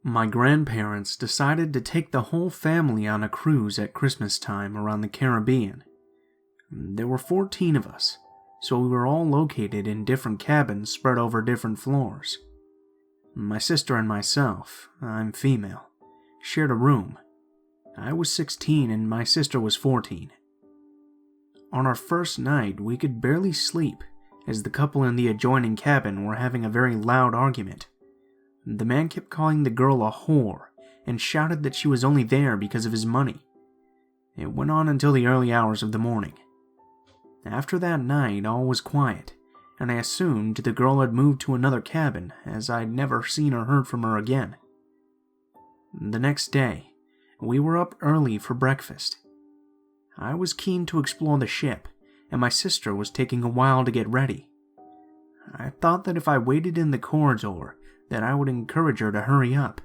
My grandparents decided to take the whole family on a cruise at Christmas time around the Caribbean. There were 14 of us, so we were all located in different cabins spread over different floors. My sister and myself, I'm female, shared a room. I was 16 and my sister was 14. On our first night, we could barely sleep as the couple in the adjoining cabin were having a very loud argument. The man kept calling the girl a whore and shouted that she was only there because of his money. It went on until the early hours of the morning. After that night, all was quiet, and I assumed the girl had moved to another cabin as I'd never seen or heard from her again. The next day, we were up early for breakfast. I was keen to explore the ship, and my sister was taking a while to get ready. I thought that if I waited in the corridor, that I would encourage her to hurry up.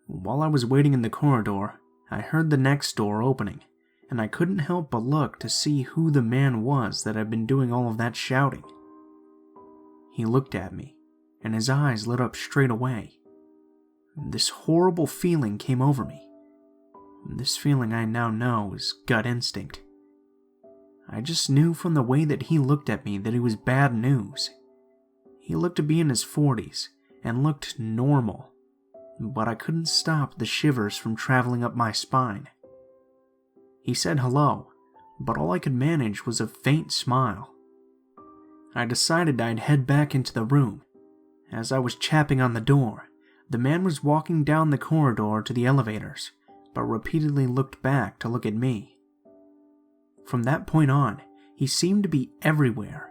While I was waiting in the corridor, I heard the next door opening, and I couldn't help but look to see who the man was that had been doing all of that shouting. He looked at me, and his eyes lit up straight away. This horrible feeling came over me. This feeling I now know is gut instinct. I just knew from the way that he looked at me that it was bad news. He looked to be in his 40s and looked normal, but I couldn't stop the shivers from traveling up my spine. He said hello, but all I could manage was a faint smile. I decided I'd head back into the room. As I was chapping on the door, the man was walking down the corridor to the elevators, but repeatedly looked back to look at me. From that point on, he seemed to be everywhere.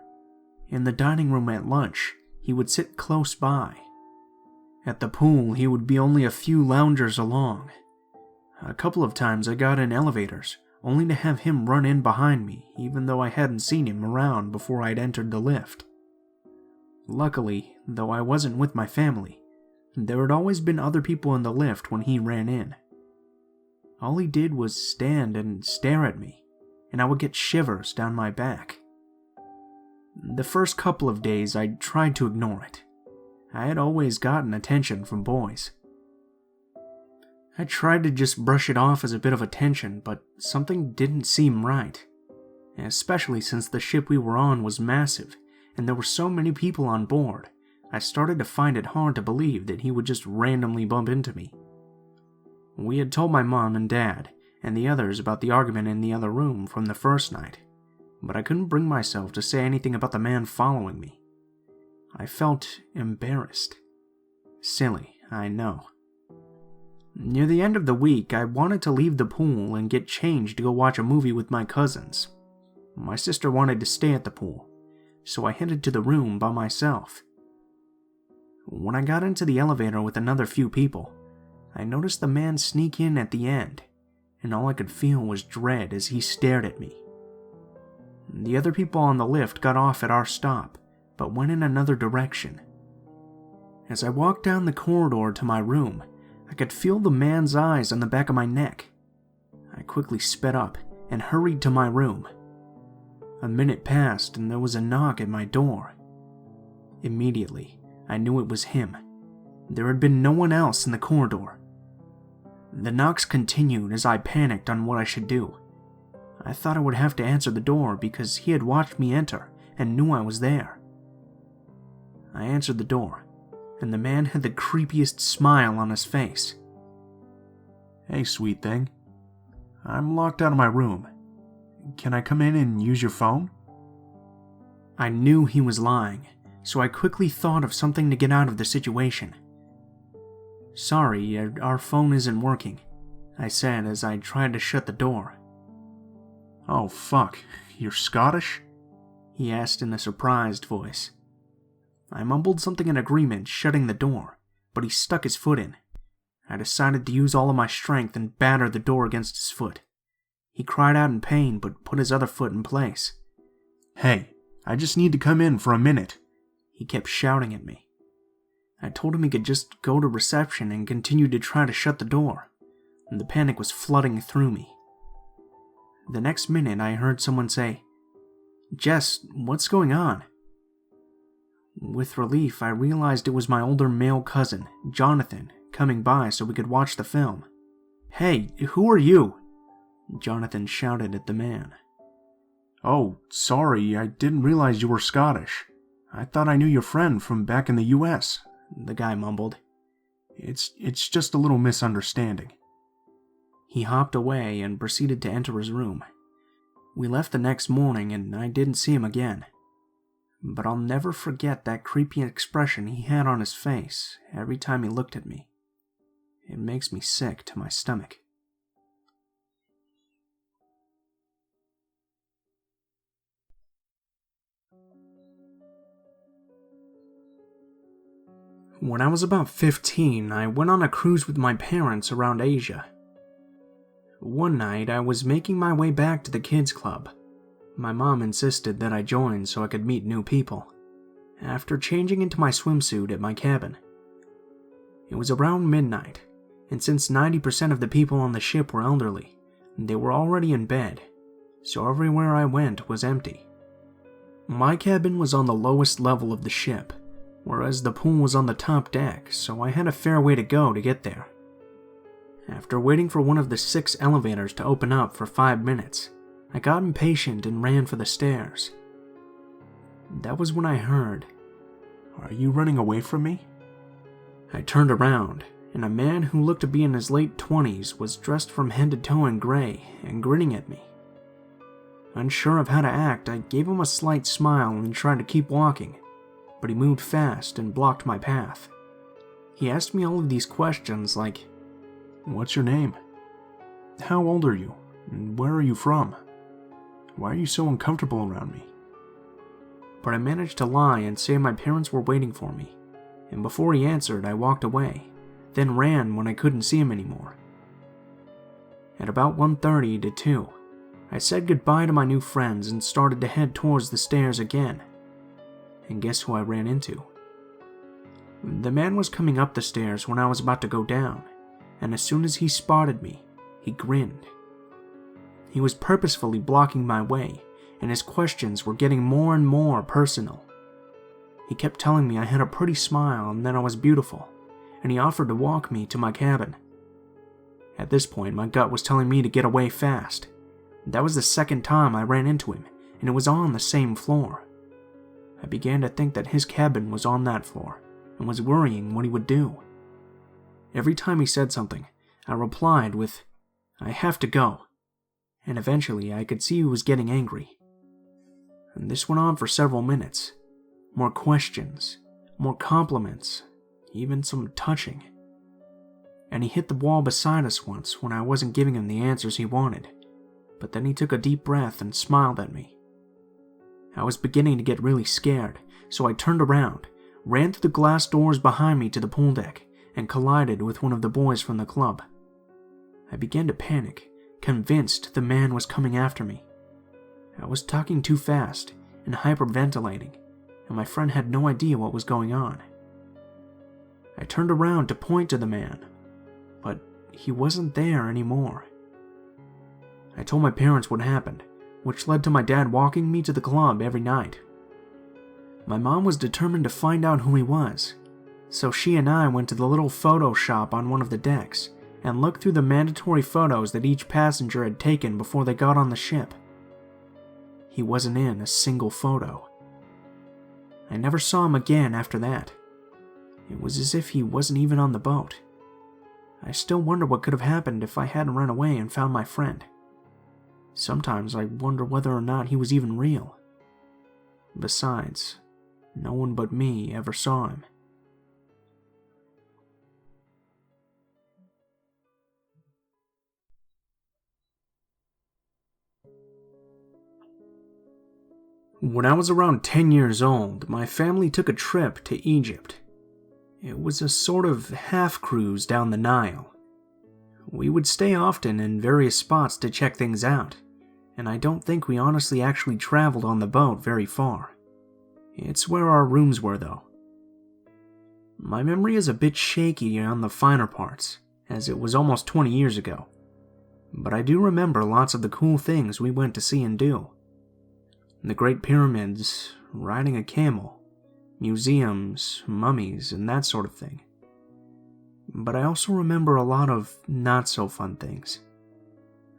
In the dining room at lunch, he would sit close by. At the pool, he would be only a few loungers along. A couple of times I got in elevators, only to have him run in behind me, even though I hadn't seen him around before I'd entered the lift. Luckily, though I wasn't with my family, there had always been other people in the lift when he ran in. All he did was stand and stare at me, and I would get shivers down my back. The first couple of days I tried to ignore it. I had always gotten attention from boys. I tried to just brush it off as a bit of attention, but something didn't seem right. Especially since the ship we were on was massive, and there were so many people on board, I started to find it hard to believe that he would just randomly bump into me. We had told my mom and dad, and the others about the argument in the other room from the first night, but I couldn't bring myself to say anything about the man following me. I felt embarrassed. Silly, I know. Near the end of the week, I wanted to leave the pool and get changed to go watch a movie with my cousins. My sister wanted to stay at the pool, so I headed to the room by myself. When I got into the elevator with another few people, I noticed the man sneak in at the end, and all I could feel was dread as he stared at me. The other people on the lift got off at our stop, but went in another direction. As I walked down the corridor to my room, I could feel the man's eyes on the back of my neck. I quickly sped up and hurried to my room. A minute passed and there was a knock at my door. Immediately, I knew it was him. There had been no one else in the corridor. The knocks continued as I panicked on what I should do. I thought I would have to answer the door because he had watched me enter and knew I was there. I answered the door, and the man had the creepiest smile on his face. "Hey, sweet thing. I'm locked out of my room. Can I come in and use your phone?" I knew he was lying, so I quickly thought of something to get out of the situation. "Sorry, our phone isn't working," I said as I tried to shut the door. "Oh, fuck. You're Scottish?" he asked in a surprised voice. I mumbled something in agreement, shutting the door, but he stuck his foot in. I decided to use all of my strength and batter the door against his foot. He cried out in pain, but put his other foot in place. "Hey, I just need to come in for a minute," he kept shouting at me. I told him he could just go to reception and continued to try to shut the door, and the panic was flooding through me. The next minute, I heard someone say, "Jess, what's going on?" With relief, I realized it was my older male cousin, Jonathan, coming by so we could watch the film. "Hey, who are you?" Jonathan shouted at the man. "Oh, sorry, I didn't realize you were Scottish. I thought I knew your friend from back in the US, the guy mumbled. It's just a little misunderstanding. He hopped away and proceeded to enter his room. We left the next morning and I didn't see him again. But I'll never forget that creepy expression he had on his face every time he looked at me. It makes me sick to my stomach. When I was about 15, I went on a cruise with my parents around Asia. One night, I was making my way back to the kids' club. My mom insisted that I join so I could meet new people, after changing into my swimsuit at my cabin. It was around midnight, and since 90% of the people on the ship were elderly, they were already in bed, so everywhere I went was empty. My cabin was on the lowest level of the ship, whereas the pool was on the top deck, so I had a fair way to go to get there. After waiting for one of the 6 elevators to open up for 5 minutes, I got impatient and ran for the stairs. That was when I heard, "Are you running away from me?" I turned around, and a man who looked to be in his late 20s was dressed from head to toe in gray and grinning at me. Unsure of how to act, I gave him a slight smile and tried to keep walking, but he moved fast and blocked my path. He asked me all of these questions like, "What's your name? How old are you? And where are you from? Why are you so uncomfortable around me?" But I managed to lie and say my parents were waiting for me, and before he answered, I walked away, then ran when I couldn't see him anymore. At about 1:30 to 2, I said goodbye to my new friends and started to head towards the stairs again. And guess who I ran into? The man was coming up the stairs when I was about to go down, and as soon as he spotted me, he grinned. He was purposefully blocking my way, and his questions were getting more and more personal. He kept telling me I had a pretty smile and that I was beautiful, and he offered to walk me to my cabin. At this point, my gut was telling me to get away fast. That was the second time I ran into him, and it was on the same floor. I began to think that his cabin was on that floor, and was worrying what he would do. Every time he said something, I replied with, "I have to go," and eventually I could see he was getting angry. And this went on for several minutes. More questions, more compliments, even some touching. And he hit the wall beside us once when I wasn't giving him the answers he wanted, but then he took a deep breath and smiled at me. I was beginning to get really scared, so I turned around, ran through the glass doors behind me to the pool deck, and collided with one of the boys from the club. I began to panic, convinced the man was coming after me. I was talking too fast and hyperventilating, and my friend had no idea what was going on. I turned around to point to the man, but he wasn't there anymore. I told my parents what happened, which led to my dad walking me to the club every night. My mom was determined to find out who he was, so she and I went to the little photo shop on one of the decks and looked through the mandatory photos that each passenger had taken before they got on the ship. He wasn't in a single photo. I never saw him again after that. It was as if he wasn't even on the boat. I still wonder what could have happened if I hadn't run away and found my friend. Sometimes I wonder whether or not he was even real. Besides, no one but me ever saw him. When I was around 10 years old, my family took a trip to Egypt. It was a sort of half-cruise down the Nile. We would stay often in various spots to check things out, and I don't think we honestly actually traveled on the boat very far. It's where our rooms were, though. My memory is a bit shaky on the finer parts, as it was almost 20 years ago, but I do remember lots of the cool things we went to see and do. The Great Pyramids, riding a camel, museums, mummies, and that sort of thing. but I also remember a lot of not-so-fun things.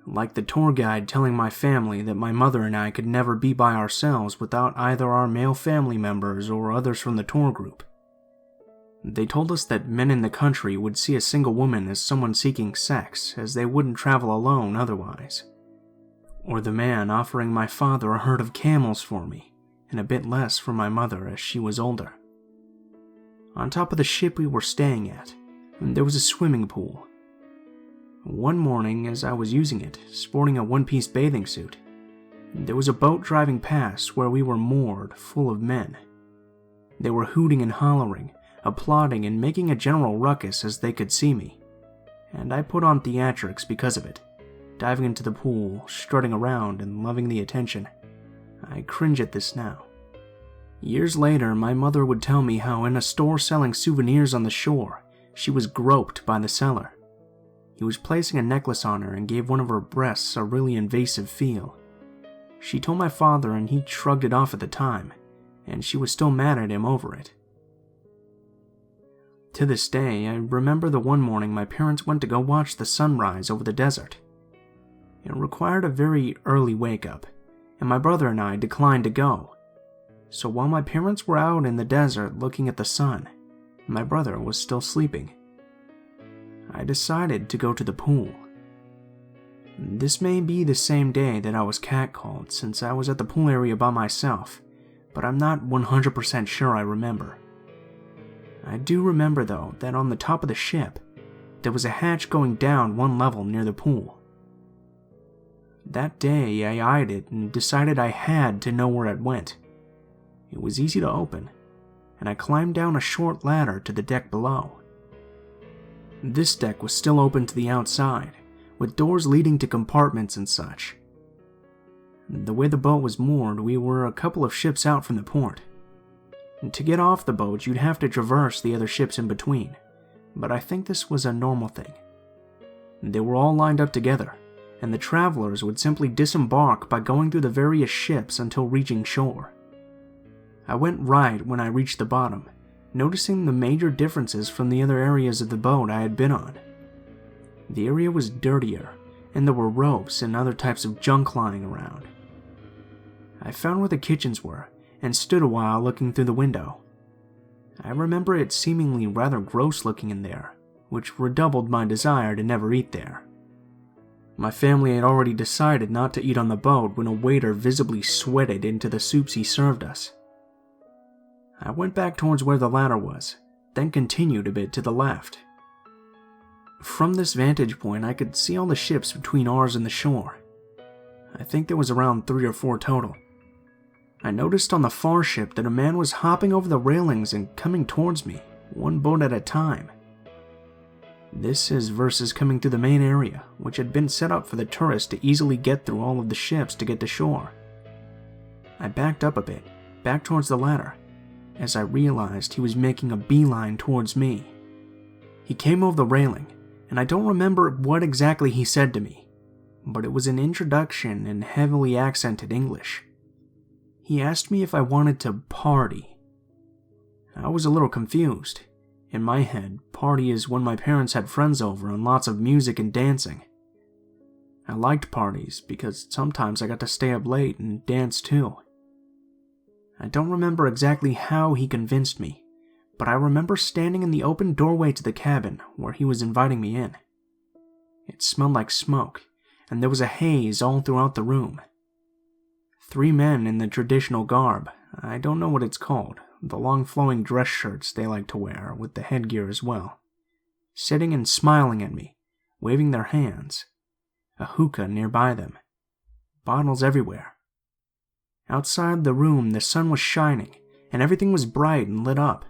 Like the tour guide telling my family that my mother and I could never be by ourselves without either our male family members or others from the tour group. They told us that men in the country would see a single woman as someone seeking sex, as they wouldn't travel alone otherwise. Or the man offering my father a herd of camels for me, and a bit less for my mother as she was older. On top of the ship we were staying at, there was a swimming pool. One morning, as I was using it, sporting a one-piece bathing suit, there was a boat driving past where we were moored, full of men. They were hooting and hollering, applauding and making a general ruckus as they could see me, and I put on theatrics because of it, diving into the pool, strutting around and loving the attention. I cringe at this now. Years later, my mother would tell me how in a store selling souvenirs on the shore, she was groped by the seller. He was placing a necklace on her and gave one of her breasts a really invasive feel. She told my father and he shrugged it off at the time, and she was still mad at him over it. To this day, I remember the one morning my parents went to go watch the sunrise over the desert. It required a very early wake-up, and my brother and I declined to go. So while my parents were out in the desert looking at the sun, my brother was still sleeping. I decided to go to the pool. This may be the same day that I was catcalled since I was at the pool area by myself, but I'm not 100% sure I remember. I do remember though that on the top of the ship, there was a hatch going down one level near the pool. That day I eyed it and decided I had to know where it went. It was easy to open, and I climbed down a short ladder to the deck below. This deck was still open to the outside, with doors leading to compartments and such. The way the boat was moored, we were a couple of ships out from the port. And to get off the boat, you'd have to traverse the other ships in between, but I think this was a normal thing. They were all lined up together, and the travelers would simply disembark by going through the various ships until reaching shore. I went right when I reached the bottom, noticing the major differences from the other areas of the boat I had been on. The area was dirtier, and there were ropes and other types of junk lying around. I found where the kitchens were, and stood a while looking through the window. I remember it seemingly rather gross looking in there, which redoubled my desire to never eat there. My family had already decided not to eat on the boat when a waiter visibly sweated into the soups he served us. I went back towards where the ladder was, then continued a bit to the left. From this vantage point, I could see all the ships between ours and the shore. I think there was around 3 or 4 total. I noticed on the far ship that a man was hopping over the railings and coming towards me, one boat at a time. This is versus coming through the main area, which had been set up for the tourists to easily get through all of the ships to get to shore. I backed up a bit, back towards the ladder, as I realized he was making a beeline towards me. He came over the railing, and I don't remember what exactly he said to me, but it was an introduction in heavily accented English. He asked me if I wanted to party. I was a little confused. In my head, party is when my parents had friends over and lots of music and dancing. I liked parties because sometimes I got to stay up late and dance too. I don't remember exactly how he convinced me, but I remember standing in the open doorway to the cabin where he was inviting me in. It smelled like smoke, and there was a haze all throughout the room. 3 men in the traditional garb, I don't know what it's called, the long flowing dress shirts they like to wear with the headgear as well, sitting and smiling at me, waving their hands, a hookah nearby them, bottles everywhere. Outside the room, the sun was shining, and everything was bright and lit up.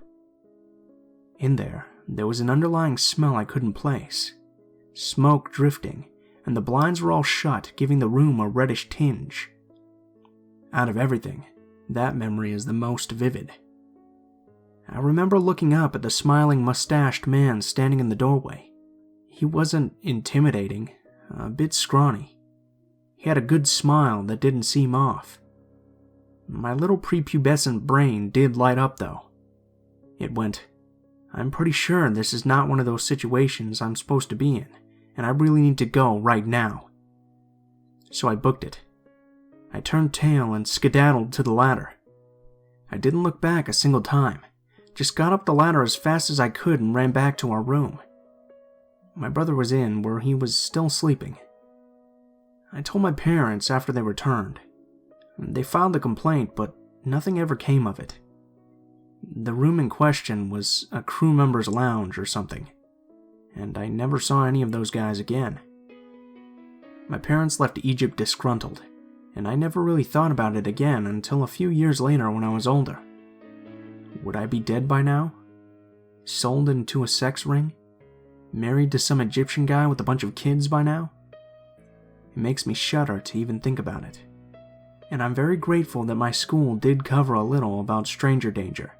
In there was an underlying smell I couldn't place. Smoke drifting, and the blinds were all shut, giving the room a reddish tinge. Out of everything, that memory is the most vivid. I remember looking up at the smiling mustached man standing in the doorway. He wasn't intimidating, a bit scrawny. He had a good smile that didn't seem off. My little prepubescent brain did light up though. It went, I'm pretty sure this is not one of those situations I'm supposed to be in, and I really need to go right now. So I booked it. I turned tail and skedaddled to the ladder. I didn't look back a single time, just got up the ladder as fast as I could and ran back to our room. My brother was in where he was still sleeping. I told my parents after they returned. They filed a complaint, but nothing ever came of it. The room in question was a crew member's lounge or something, and I never saw any of those guys again. My parents left Egypt disgruntled, and I never really thought about it again until a few years later when I was older. Would I be dead by now? Sold into a sex ring? Married to some Egyptian guy with a bunch of kids by now? It makes me shudder to even think about it. And I'm very grateful that my school did cover a little about stranger danger.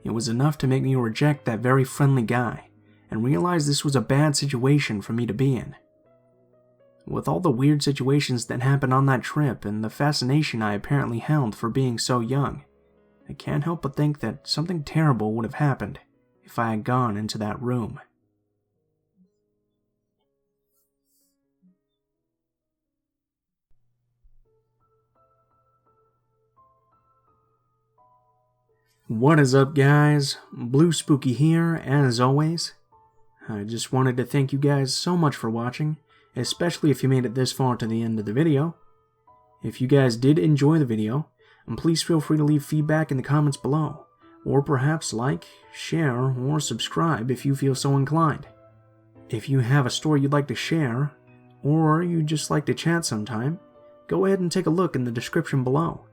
It was enough to make me reject that very friendly guy and realize this was a bad situation for me to be in. With all the weird situations that happened on that trip and the fascination I apparently held for being so young, I can't help but think that something terrible would have happened if I had gone into that room. What is up, guys? Blue Spooky here, as always. I just wanted to thank you guys so much for watching, especially if you made it this far to the end of the video. If you guys did enjoy the video, please feel free to leave feedback in the comments below, or perhaps like, share, or subscribe if you feel so inclined. If you have a story you'd like to share, or you'd just like to chat sometime, go ahead and take a look in the description below.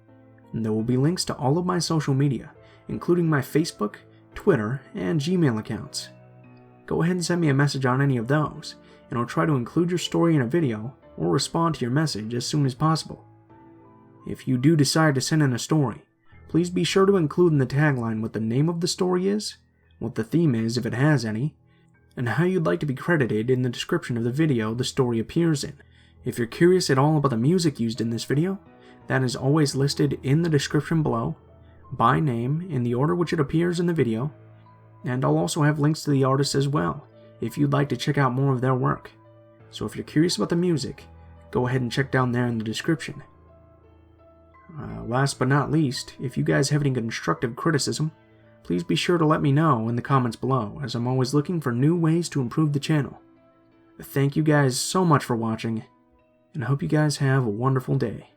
There will be links to all of my social media, including my Facebook, Twitter, and Gmail accounts. Go ahead and send me a message on any of those, and I'll try to include your story in a video or respond to your message as soon as possible. If you do decide to send in a story, please be sure to include in the tagline what the name of the story is, what the theme is if it has any, and how you'd like to be credited in the description of the video the story appears in. If you're curious at all about the music used in this video, that is always listed in the description below, by name in the order which it appears in the video, and I'll also have links to the artists as well if you'd like to check out more of their work. So if you're curious about the music, go ahead and check down there in the description. Last but not least, if you guys have any constructive criticism, please be sure to let me know in the comments below, as I'm always looking for new ways to improve the channel. Thank you guys so much for watching, and I hope you guys have a wonderful day.